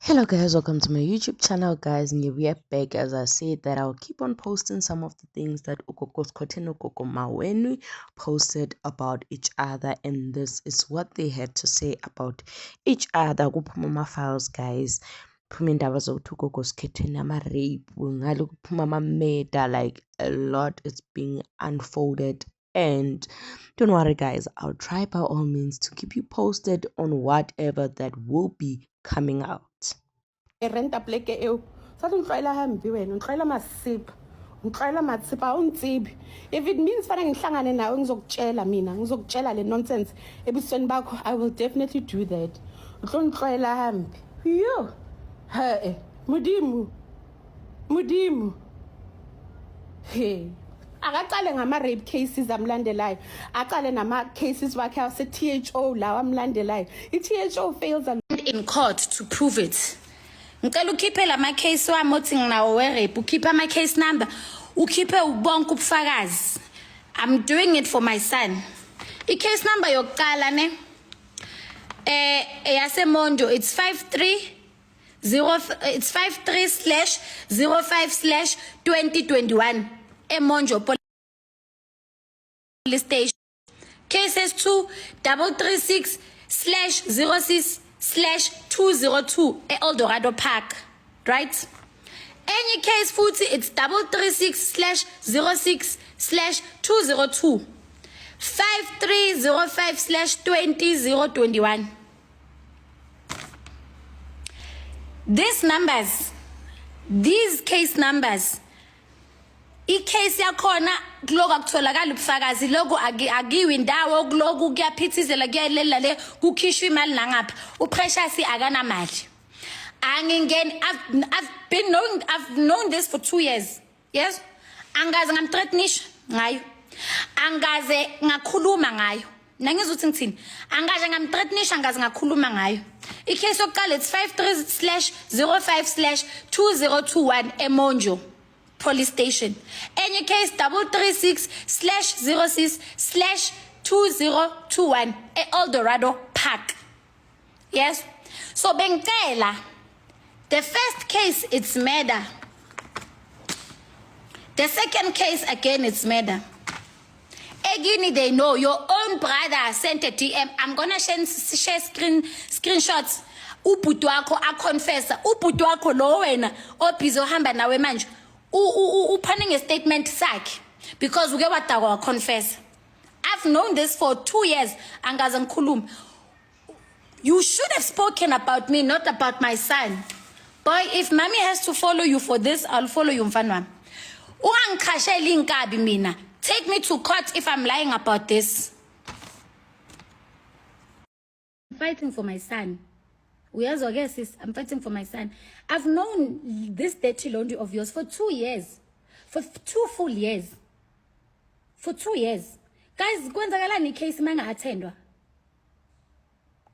Hello guys, welcome to my YouTube channel guys, and we are back. As I said that I'll keep on posting some of the things that Ukoko Scott and Ukoko Maweni posted about each other, and this is what they had to say about each other. Kuphuma files guys, phuma indaba zokuthi ugogo Skhethe ama-rape ngale kuphuma ama-murder, like a lot is being unfolded. And don't worry guys, I'll try by all means to keep you posted on whatever that will be coming out. Renta pleke eo sathi ngihlwayela hambi wena ngihlwayela masipho ngihlwayela matsipho awungitsibi. If it means fana ngihlangane nawe ngizokutshela mina ngizokutshela le nonsense ebusweni bakho, I will definitely do that. Uhlongihlwayela hambi yo mudimu hey akaqale ngama-rape cases amlandelayo, aqale nama-cases wakhe ase-THO lawa amlandelayo. I-THO fails in court to prove it. Ngicela ukhiphe lama case wami othi nginawo we-rape, ukhiphe ama case number, ukhiphe ubonke ubufakazi. I'm doing it for my son. I-case number yokuqala ne yaseMondo, it's 53/05/2021 eMonjo Police Station. Cases 2336/06/202 Eldorado Park, right? Any case futhi it's 336/06/202 5305/2021. These case numbers, i-case yakhona kuloku akutholakala ubufakazi, loku akiwe indawo, kuloku kuyaphithizela kuyalela le kukhishwa imali nangapha. uPrecious akanamali. Angingeni, I've known this for 2 years. Yes? Angaze ngamthreatenisha ngayo. Angaze ngakhuluma ngayo. Nangizothi ngithini? Angaze ngamthreatenisha, angaze ngakhuluma ngayo. I-case yokuqala it's 53/05/2021 eMonjo Police Station. Any case 336/06/2021 Eldorado Park. Yes? So bengicela, the first case it's murder. The second case again it's murder. Again, they know your own brother sent a DM. I'm gonna share screenshots. Ubhuti wakho aconfessa. Ubhuti wakho lo wena obhizo hamba nawe manje. Uphane nge-statement sakhe because uke wadakwa confess. I've known this for 2 years. Angaze ngikhuluma. You should have spoken about me, not about my son. Boy, if mommy has to follow you for this, I'll follow you, mfana wami. Ungangikhashela inkabi mina. Take me to court if I'm lying about this. I'm fighting for my son. I'm fighting for my son. I've known this dirty laundry of yours for 2 years. For 2 full years. For 2 years. Guys, kwenzakalani case manga attendwa?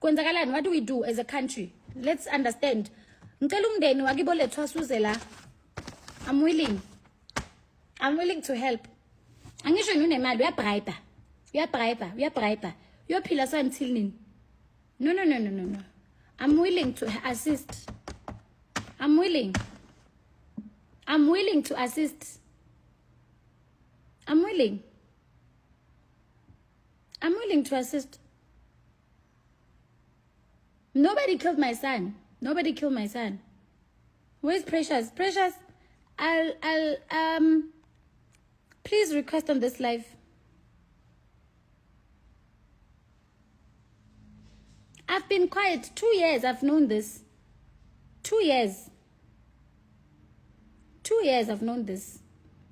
Kwenzakalani? What do we do as a country? Let's understand. Ngicela umndeni wakibo lethwa suze la. I'm willing to help. Angisho unemali uyabribe. Uyophila so until nini? No. I'm willing to assist. I'm willing to assist. I'm willing to assist. Nobody killed my son. Where's Precious? Precious, I'll please request on this live. I've been quiet 2 years. I've known this. 2 years. 2 years I've known this.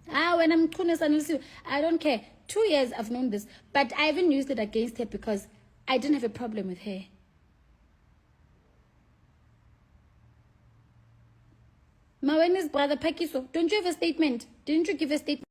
When I'm I don't care. 2 years I've known this. But I haven't used it against her because I didn't have a problem with her. Maweni's brother Pakiso, don't you have a statement? Didn't you give a statement?